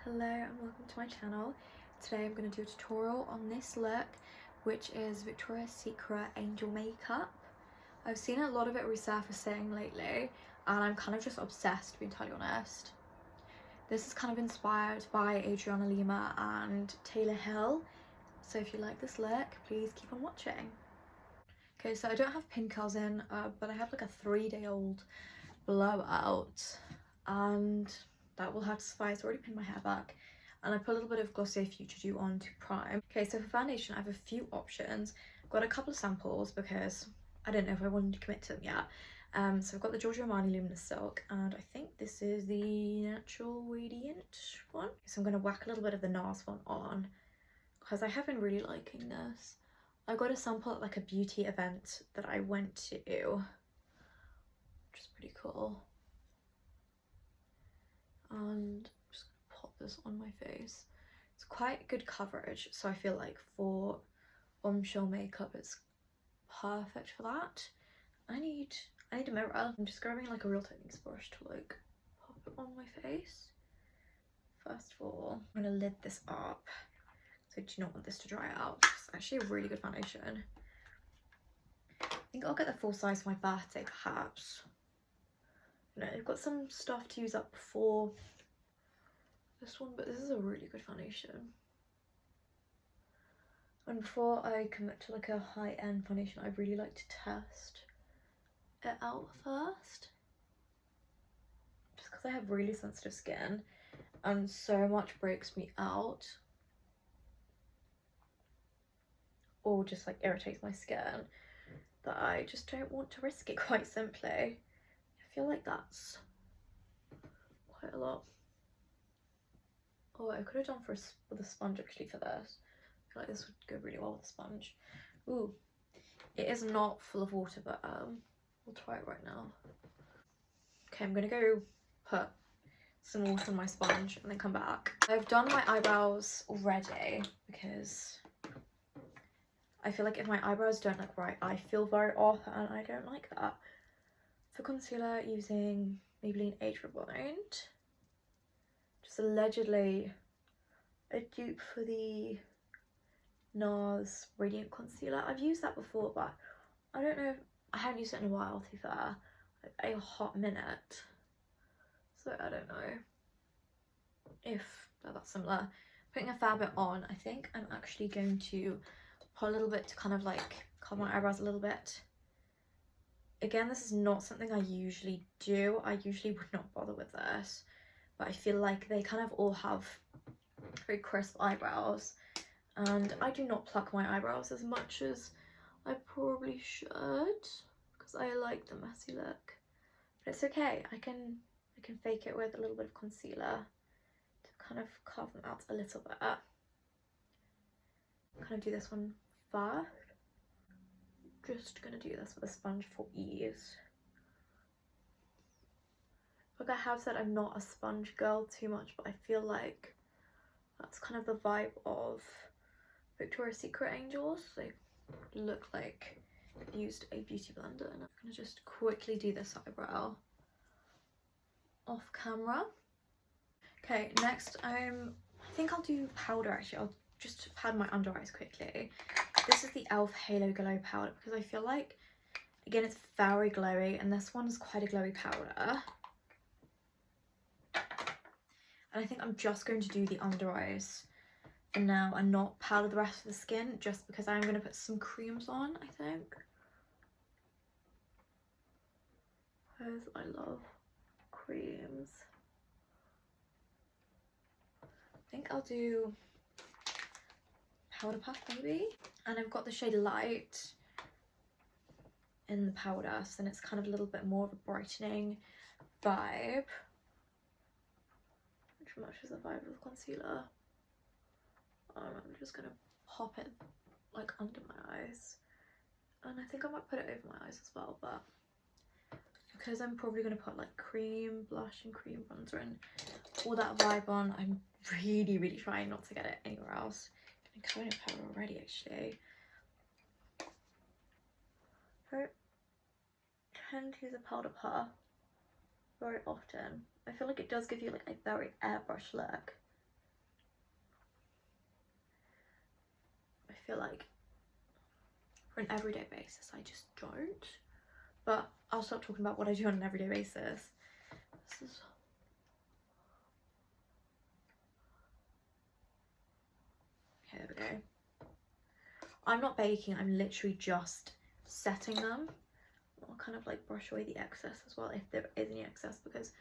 Hello and welcome to my channel. Today I'm going to do a tutorial on this look, which is Victoria's Secret Angel Makeup. I've seen a lot of it resurfacing lately and I'm kind of just obsessed, to be entirely honest. This is kind of inspired by Adriana Lima and Taylor Hill, so if you like this look, please keep on watching. Okay, so I don't have pin curls in, but I have like a 3-day-old blowout and that will have to suffice. I've already pinned my hair back and I put a little bit of Glossier Future Dew on to prime. Okay, so for foundation I have a few options. I've got a couple of samples because I didn't know if I wanted to commit to them yet. So I've got the Giorgio Armani Luminous Silk and I think this is the Natural Radiant one. So I'm going to whack a little bit of the NARS one on because I have been really liking this. I got a sample at like a beauty event that I went to, which is pretty cool. And I'm just gonna pop this on my face. It's quite good coverage, so I feel like for bombshell makeup it's perfect for that. I need a mirror. I'm just grabbing like a Real Techniques brush to like pop it on my face. First of all, I'm gonna lid this up. So I do not want this to dry out. It's actually a really good foundation. I think I'll get the full size for my birthday perhaps. You know, I've got some stuff to use up before this one, but this is a really good foundation. And before I commit to like a high-end foundation, I really like to test it out first, just because I have really sensitive skin and so much breaks me out or just like irritates my skin that I just don't want to risk it, quite simply. I feel like that's quite a lot. Oh, I could have done with a sponge actually for this. I feel like this would go really well with a sponge. Ooh, it is not full of water, but we'll try it right now. Okay, I'm gonna go put some water on my sponge and then come back. I've done my eyebrows already because I feel like if my eyebrows don't look right, I feel very off and I don't like that. For concealer, using Maybelline Age Rewind, just allegedly a dupe for the NARS Radiant Concealer. I've used that before, but I don't know, I haven't used it in a while, to be fair, like a hot minute, so I don't know if that's similar. Putting a fair bit on, I think I'm actually going to put a little bit to kind of like cover my eyebrows a little bit. Again, this is not something I usually do. I usually would not bother with this, but I feel like they kind of all have very crisp eyebrows and I do not pluck my eyebrows as much as I probably should because I like the messy look, but it's okay. I can fake it with a little bit of concealer to kind of carve them out a little bit. Kind of do this one first. Just gonna do this with a sponge for ease. Like I have said, I'm not a sponge girl too much, but I feel like that's kind of the vibe of Victoria's Secret Angels. They look like I've used a beauty blender, and I'm gonna just quickly do this eyebrow off camera. Okay, next I think I'll do powder actually. I'll just pad my under eyes quickly. This is the e.l.f. Halo Glow powder because I feel like, again, it's very glowy and this one is quite a glowy powder. And I think I'm just going to do the under eyes for now and not powder the rest of the skin, just because I'm going to put some creams on, I think. Because I love creams. I think I'll do Powder Puff maybe. And I've got the shade Light in the powder, so then it's kind of a little bit more of a brightening vibe, which matches the vibe of the concealer. I'm just gonna pop it like under my eyes, and I think I might put it over my eyes as well, but because I'm probably gonna put like cream blush and cream bronzer and all that vibe on, I'm really trying not to get it anywhere else. I'm covered in powder already actually. I tend to use a powder puff very often. I feel like it does give you like a very airbrush look. feel like for an everyday basis I just don't. But I'll stop talking about what I do on an everyday basis. This is... okay, there we go. I'm not baking, I'm literally just setting them. I'll kind of like brush away the excess as well if there is any excess, because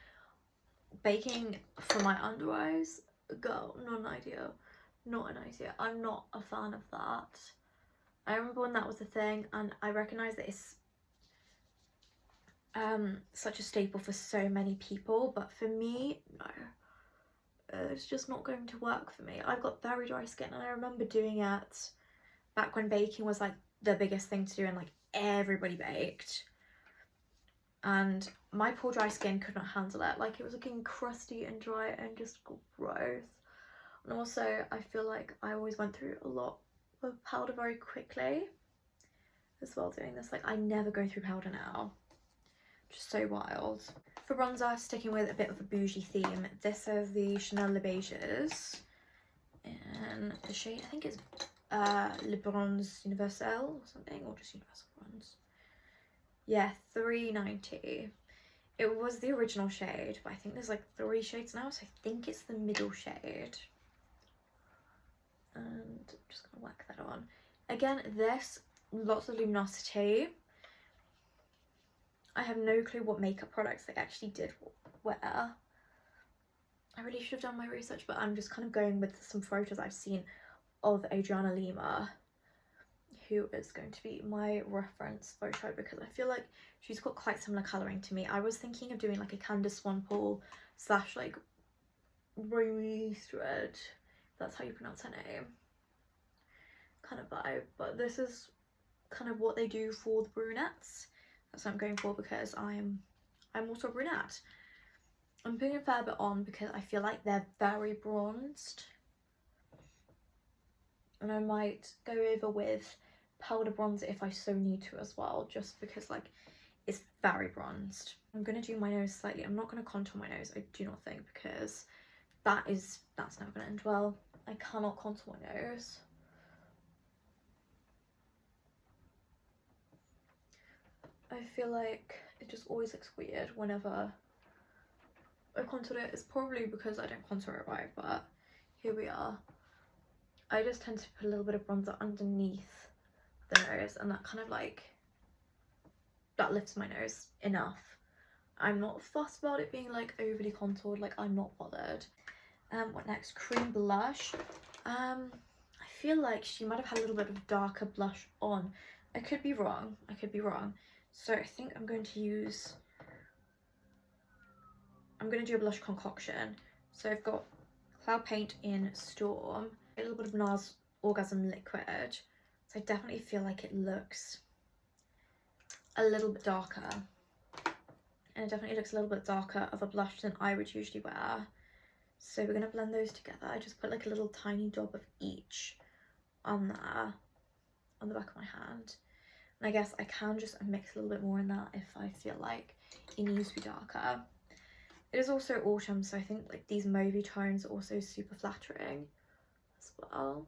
baking for my under eyes, girl, not an idea. Not an idea. I'm not a fan of that. I remember when that was a thing, and I recognise that it's such a staple for so many people, but for me, no. It's just not going to work for me. I've got very dry skin, and I remember doing it back when baking was like the biggest thing to do and like everybody baked, and my poor dry skin could not handle it. Like, it was looking crusty and dry and just gross. And also I feel like I always went through a lot of powder very quickly as well doing this. Like, I never go through powder now, just so wild. For bronzer, sticking with a bit of a bougie theme, this is the Chanel Le Beiges, and the shade, I think it's Le Bronze Universel or something, or just Universal Bronze. Yeah, 390. It was the original shade, but I think there's like 3 shades now, so I think it's the middle shade. And I'm just gonna whack that on. Again, this, lots of luminosity. I have no clue what makeup products they actually did wear. I really should have done my research, but I'm just kind of going with some photos I've seen of Adriana Lima, who is going to be my reference photo, because I feel like she's got quite similar colouring to me. I was thinking of doing like a Candice Swanpool / like Romy Thread, that's how you pronounce her name, kind of vibe, but this is kind of what they do for the brunettes. That's what I'm going for, because I'm also a brunette. I'm putting a fair bit on because I feel like they're very bronzed, and I might go over with powder bronzer if I so need to as well, just because like it's very bronzed. I'm gonna do my nose slightly. I'm not gonna contour my nose, I do not think, because that's never gonna end well. I cannot contour my nose. I feel like it just always looks weird whenever I contour it. It's probably because I don't contour it right, but here we are. I just tend to put a little bit of bronzer underneath the nose, and that kind of like, that lifts my nose enough. I'm not fussed about it being like overly contoured, like I'm not bothered. What next? Cream blush. I feel like she might have had a little bit of darker blush on. I could be wrong, so I think I'm going to do a blush concoction. So I've got Cloud Paint in Storm, a little bit of NARS Orgasm Liquid, so I definitely feel like it looks a little bit darker, and it definitely looks a little bit darker of a blush than I would usually wear. So we're going to blend those together. I just put like a little tiny dab of each on there, on the back of my hand. And I guess I can just mix a little bit more in that if I feel like it needs to be darker. It is also autumn, so I think like these mauvey tones are also super flattering as well.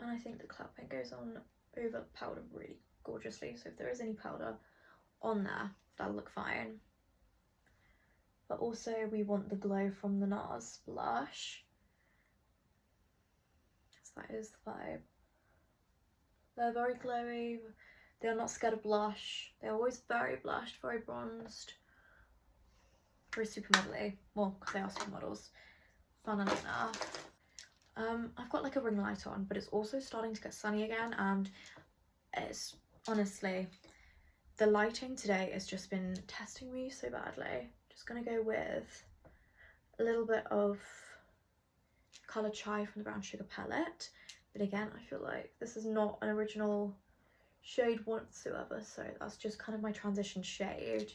And I think the Cloud Paint goes on over powder really gorgeously, so if there is any powder on there, that'll look fine. But also we want the glow from the NARS blush, so that is the vibe. They're very glowy, they're not scared of blush, they're always very blushed, very bronzed, very supermodel-y. Well, because they are supermodels, funnily enough. I've got like a ring light on, but it's also starting to get sunny again, and it's honestly, the lighting today has just been testing me so badly. Just gonna go with a little bit of Colour Chai from the Brown Sugar palette, but again I feel like this is not an original shade whatsoever, so that's just kind of my transition shade.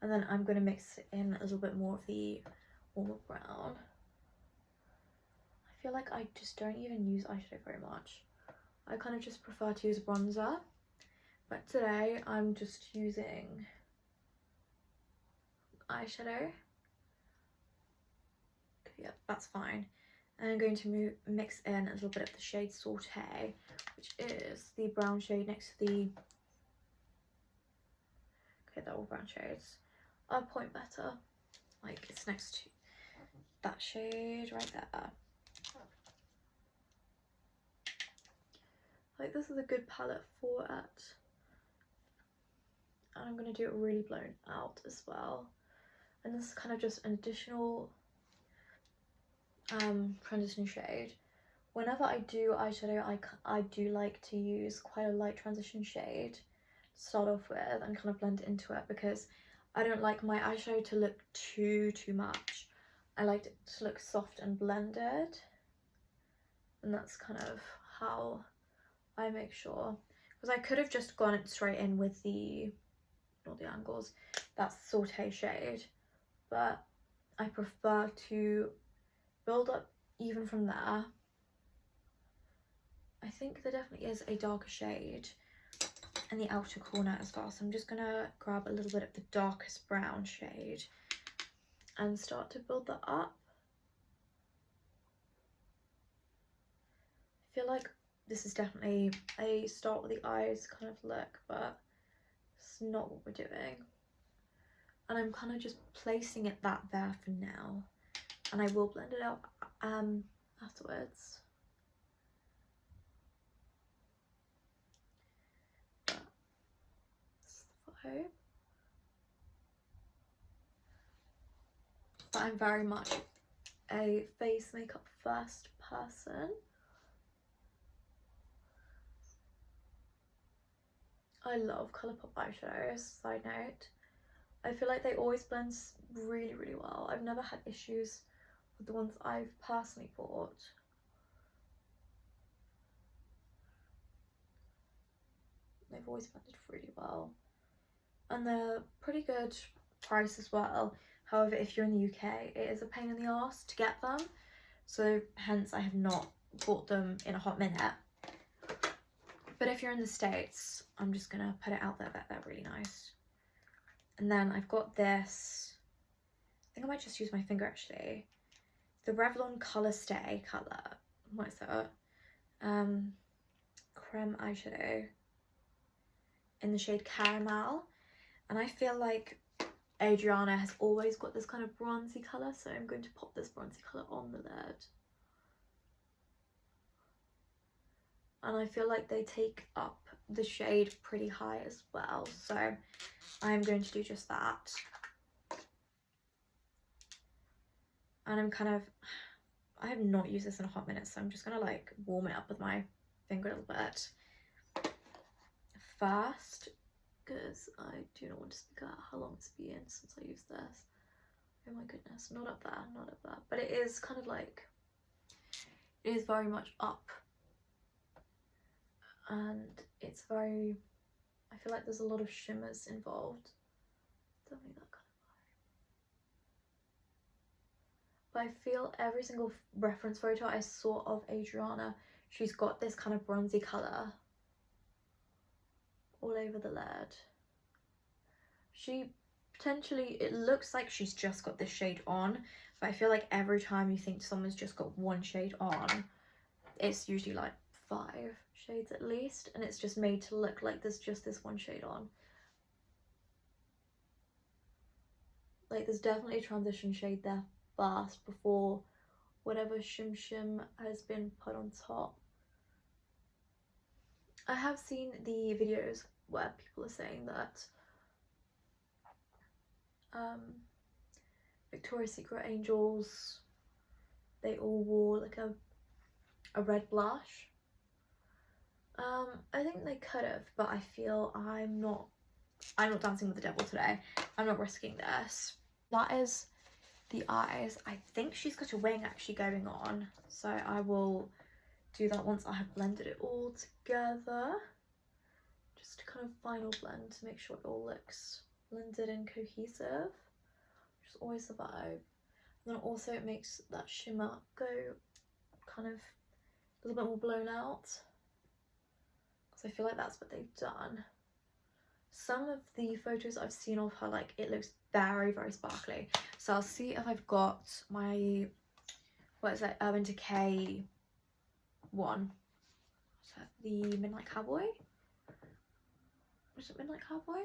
And then I'm going to mix in a little bit more of the warmer brown. I feel like I just don't even use eyeshadow very much. I kind of just prefer to use bronzer, but today I'm just using eyeshadow. Yeah, that's fine. And I'm going to mix in a little bit of the shade Saute, which is the brown shade next to the... Okay, they're all brown shades. I'll point better. Like, it's next to that shade right there. Like, this is a good palette for it. And I'm going to do it really blown out as well. And this is kind of just an additional transition shade. Whenever I do eyeshadow, I do like to use quite a light transition shade to start off with and kind of blend into it, because I don't like my eyeshadow to look too much. I like it to look soft and blended, and that's kind of how I make sure. Because I could have just gone straight in with the, not the angles, that Saute shade, but I prefer to build up even from there. I think there definitely is a darker shade in the outer corner as well, so I'm just gonna grab a little bit of the darkest brown shade and start to build that up. I feel like this is definitely a start with the eyes kind of look, but it's not what we're doing. And I'm kind of just placing it there for now, and I will blend it out afterwards. But I'm very much a face makeup first person. I love Colourpop eyeshadows, side note. I feel like they always blend really well. I've never had issues with the ones I've personally bought. They've always blended really well. And they're pretty good price as well. However, if you're in the UK, it is a pain in the arse to get them. So hence I have not bought them in a hot minute. But if you're in the States, I'm just gonna put it out there that they're really nice. And then I've got this, I think I might just use my finger actually. The Revlon Color Stay colour. What is that? Creme eyeshadow in the shade Caramel. And I feel like Adriana has always got this kind of bronzy colour, so I'm going to pop this bronzy colour on the lid. And I feel like they take up the shade pretty high as well, so I'm going to do just that. And I'm kind of, I have not used this in a hot minute, so I'm just gonna like warm it up with my finger a little bit first, because I do not want to speak out how long it's been since I used this. Oh my goodness, not up there, not up there. But it is kind of like, it is very much up. And it's very, I feel like there's a lot of shimmers involved. Definitely that kind of vibe. But I feel every single reference photo I saw of Adriana, she's got this kind of bronzy colour all over the lid. She potentially, it looks like she's just got this shade on, but I feel like every time you think someone's just got one shade on, it's usually like 5 shades at least, and it's just made to look like there's just this one shade on. Like there's definitely a transition shade there first before whatever shim has been put on top. I have seen the videos where people are saying that Victoria's Secret Angels, they all wore like a red blush. I think they could have, but I feel I'm not dancing with the devil today. I'm not risking this. That is the eyes. I think she's got a wing actually going on, so I will do that once I have blended it all together. Just to kind of final blend to make sure it all looks blended and cohesive, which is always the vibe. And then also it makes that shimmer go kind of a little bit more blown out. So I feel like that's what they've done. Some of the photos I've seen of her, like, it looks very sparkly. So I'll see if I've got my what is it, Urban Decay one. Is that the Midnight Cowboy? Is it Midnight Cowboy?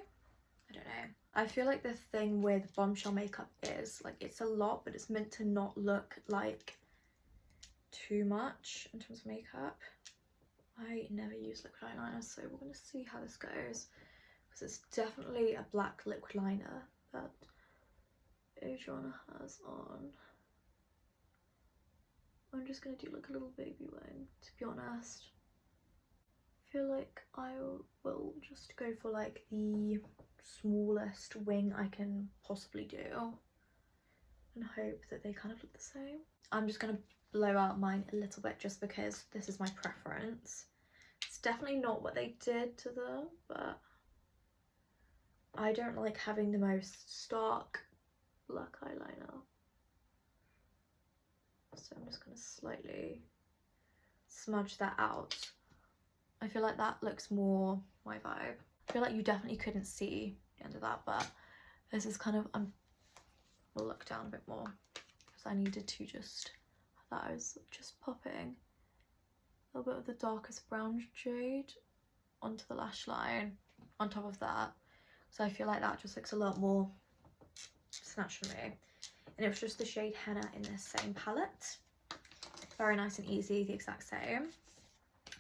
I don't know. I feel like the thing with Bombshell makeup is like it's a lot, but it's meant to not look like too much in terms of makeup. I never use liquid eyeliner, so we're gonna see how this goes, because it's definitely a black liquid liner that Adriana has on. I'm just gonna do like a little baby wing, to be honest. I feel like I will just go for like the smallest wing I can possibly do and hope that they kind of look the same. I'm just gonna blow out mine a little bit just because this is my preference. It's definitely not what they did to them, but I don't like having the most stark black eyeliner. So I'm just gonna slightly smudge that out. I feel like that looks more my vibe. I feel like you definitely couldn't see the end of that, but this is kind of, we'll look down a bit more because I needed to just, that I was just popping a little bit of the darkest brown shade onto the lash line on top of that. So I feel like that just looks a lot more snatched for me. And it was just the shade Henna in this same palette. Very nice and easy, the exact same.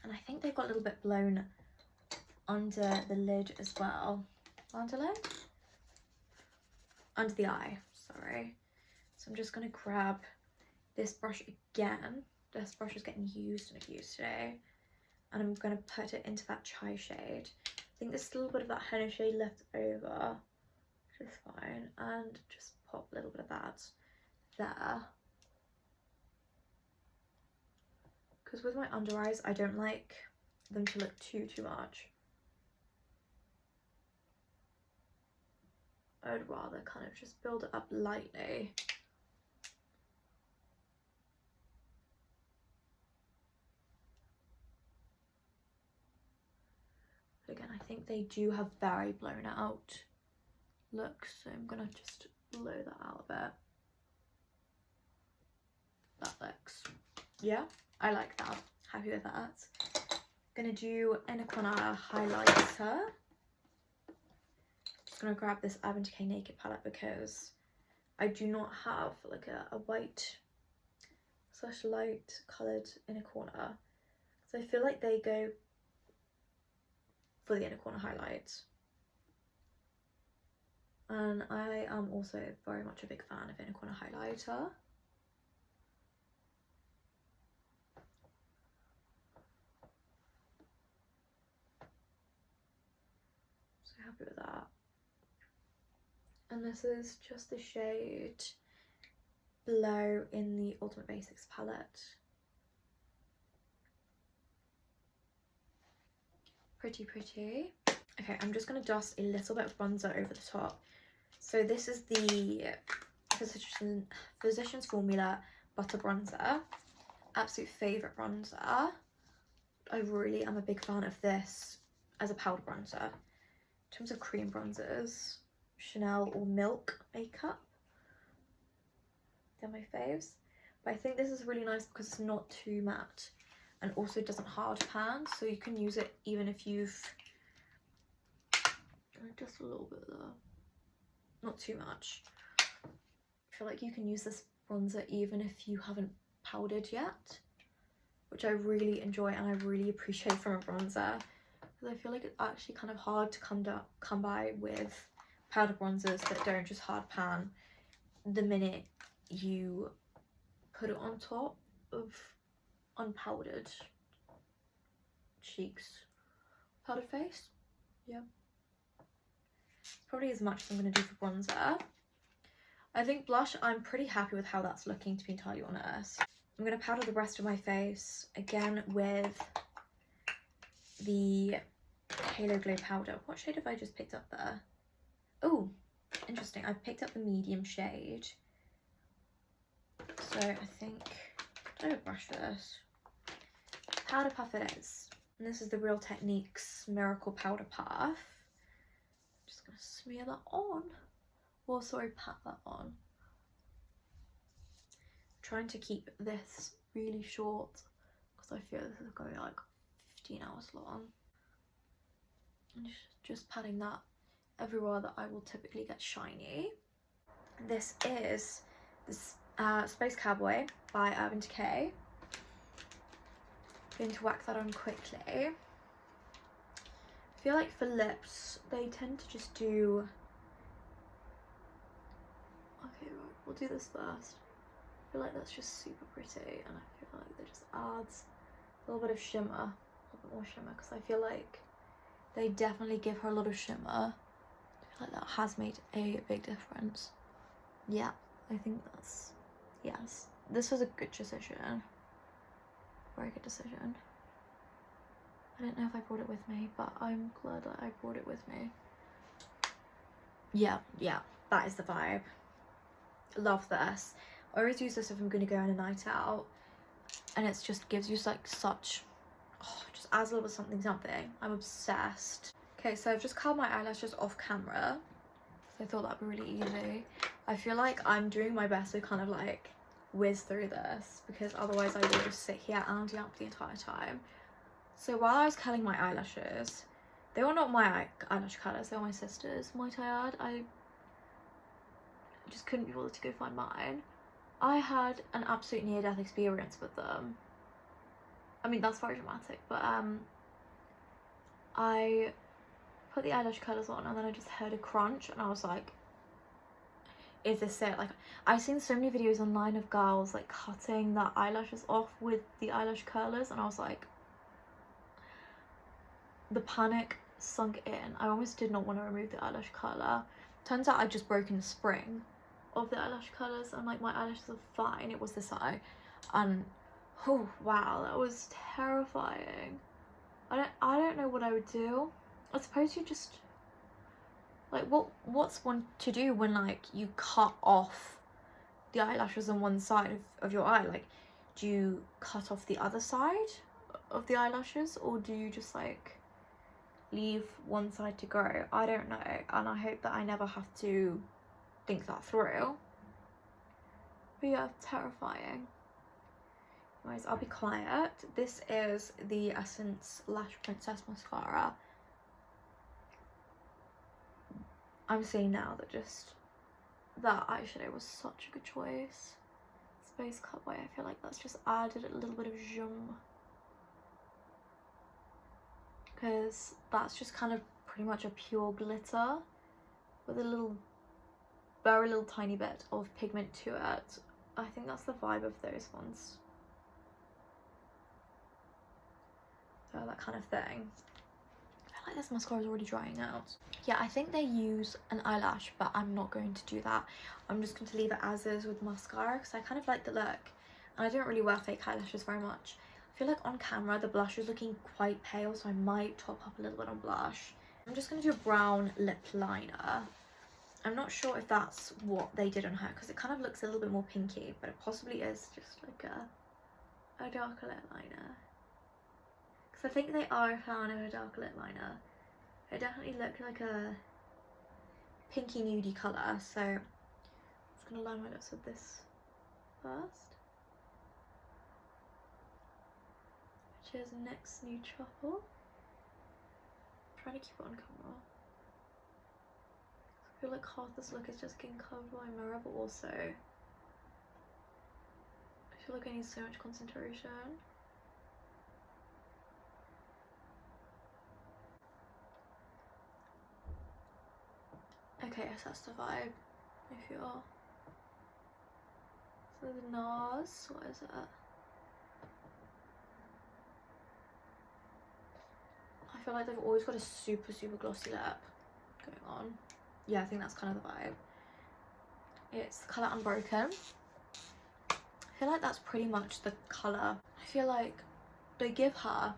And I think they've got a little bit blown under the lid as well. Under the eye, sorry. So I'm just gonna grab this brush again. This brush is getting used and abused today. And I'm gonna put it into that chai shade. I think there's still a bit of that henna shade left over, which is fine. And just pop a little bit of that there. Because with my under eyes, I don't like them to look too much. I'd rather kind of just build it up lightly. But again, I think they do have very blown out looks, so I'm gonna just blow that out a bit. That looks, yeah, I like that. Happy with that. Gonna do Inner Corner highlighter. Just gonna grab this Urban Decay Naked palette because I do not have like a white / light coloured inner corner. So I feel like they go for the inner corner highlight. And I am also very much a big fan of inner corner highlighter. So happy with that. And this is just the shade Blow in the Ultimate Basics palette. Pretty. Okay, I'm just going to dust a little bit of bronzer over the top. So this is the Physicians Formula Butter Bronzer. Absolute favourite bronzer. I really am a big fan of this as a powder bronzer. In terms of cream bronzers, Chanel or Milk makeup. They're my faves. But I think this is really nice because it's not too matte and also doesn't hard pan, so you can use it even if you've just a little bit there, not too much. I feel like you can use this bronzer even if you haven't powdered yet, which I really enjoy and I really appreciate from a bronzer, because I feel like it's actually kind of hard to come by with powder bronzers that don't just hard pan the minute you put it on top of unpowdered cheeks. Powdered face, yeah. Probably as much as I'm going to do for bronzer. I think blush, I'm pretty happy with how that's looking, to be entirely honest. I'm going to powder the rest of my face again with the Halo Glow powder. What shade have I just picked up there? Oh, interesting. I've picked up the medium shade. So I think, I have a brush for this. Powder puff it is. And this is the Real Techniques Miracle Powder Puff. Just gonna smear that on. Or sorry, pat that on. trying to keep this really short because I feel this is going to be like 15 hours long. And just patting that everywhere that I will typically get shiny. This is this Space Cowboy by Urban Decay. Going to whack that on quickly. I feel like for lips, they tend to just do... Okay, right, we'll do this first. I feel like that's just super pretty, and I feel like that just adds a little bit of shimmer, a little bit more shimmer, because I feel like they definitely give her a lot of shimmer. I feel like that has made a big difference. Yeah, I think that's... Yes. This was a good decision. Very good decision. I don't know if I brought it with me, but I'm glad that I brought it with me. Yeah, that is the vibe. Love this. I always use this if I'm going to go on a night out, and it just gives you like such... Oh, just adds a little bit something. I'm obsessed. Okay, so I've just curled my eyelashes off camera. So I thought that'd be really easy. I feel like I'm doing my best to kind of like whiz through this, because otherwise I will just sit here and yap the entire time. So while I was curling my eyelashes, they were not my eyelash colours, they were my sister's, might I add. I just couldn't be bothered to go find mine. I had an absolute near-death experience with them. I mean, that's very dramatic, but I put the eyelash colours on and then I just heard a crunch and I was like, is this it? Like, I've seen so many videos online of girls like cutting their eyelashes off with the eyelash curlers, and I was like, the panic sunk in. I almost did not want to remove the eyelash curler. Turns out I'd just broken the spring of the eyelash curlers, and like my eyelashes are fine. It was this eye, and oh wow, that was terrifying. I don't know what I would do. I suppose you just like, what's one to do when like you cut off the eyelashes on one side of your eye? Like, do you cut off the other side of the eyelashes, or do you just like leave one side to grow? I don't know, and I hope that I never have to think that through. But yeah, terrifying. Anyways, I'll be quiet. This is the Essence Lash Princess mascara. I'm seeing now that just that eyeshadow was such a good choice. Space Cowboy, I feel like that's just added a little bit of zoom, because that's just kind of pretty much a pure glitter with a very little tiny bit of pigment to it. I think that's the vibe of those ones. So that kind of thing. I feel like this mascara is already drying out. Yeah, I think they use an eyelash, but I'm not going to do that. I'm just going to leave it as is with mascara, because I kind of like the look, and I don't really wear fake eyelashes very much. I feel like on camera the blush is looking quite pale, so I might top up a little bit on blush. I'm just going to do a brown lip liner. I'm not sure if that's what they did on her, because it kind of looks a little bit more pinky, but it possibly is just like a darker lip liner. Because I think they are a fan of a darker lip liner. It definitely looked like a pinky nudie colour, so I'm just going to line my lips with this first. Which is NYX Nude Truffle. I'm trying to keep it on camera. I feel like half this look is just getting covered by a mirror, but also I feel like I need so much concentration. Okay, yes, that's the vibe. I feel. So the NARS, what is it? I feel like they've always got a super glossy lip going on. Yeah, I think that's kind of the vibe. It's the colour Unbroken. I feel like that's pretty much the colour. I feel like they give her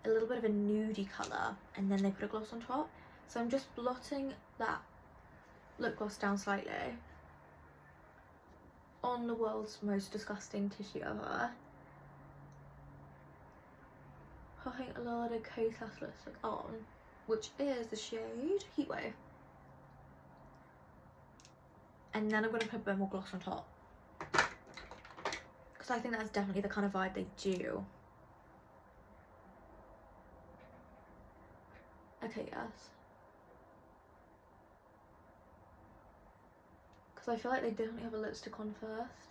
a little bit of a nudie colour and then they put a gloss on top. So I'm just blotting that lip gloss down slightly on the world's most disgusting tissue ever. Putting a lot of Kosas lipstick on, which is the shade Heatwave. And then I'm going to put a bit more gloss on top. because I think that's definitely the kind of vibe they do. Okay, yes. Because I feel like they definitely have a lipstick on first.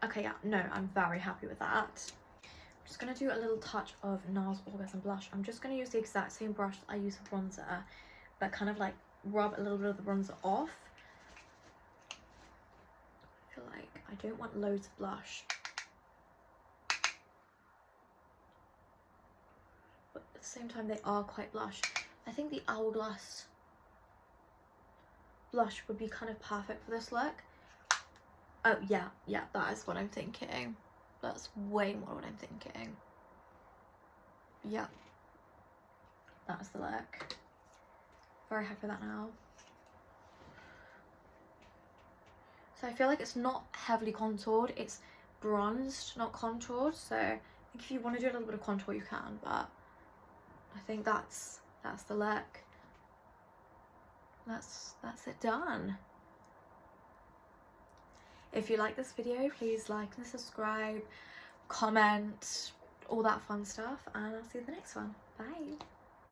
Okay, yeah, no, I'm very happy with that. I'm just going to do a little touch of NARS Orgasm Blush. I'm just going to use the exact same brush that I use for bronzer, but kind of like rub a little bit of the bronzer off. I feel like I don't want loads of blush, but at the same time they are quite blush. I think the Hourglass blush would be kind of perfect for this look. Oh yeah, that is what I'm thinking. That's way more what I'm thinking. Yeah, that's the look. Very happy with that now. So I feel like it's not heavily contoured, it's bronzed, not contoured. So I think if you want to do a little bit of contour you can, but I think that's the look. That's it done. If you like this video, please like and subscribe, comment, all that fun stuff, and I'll see you in the next one. Bye.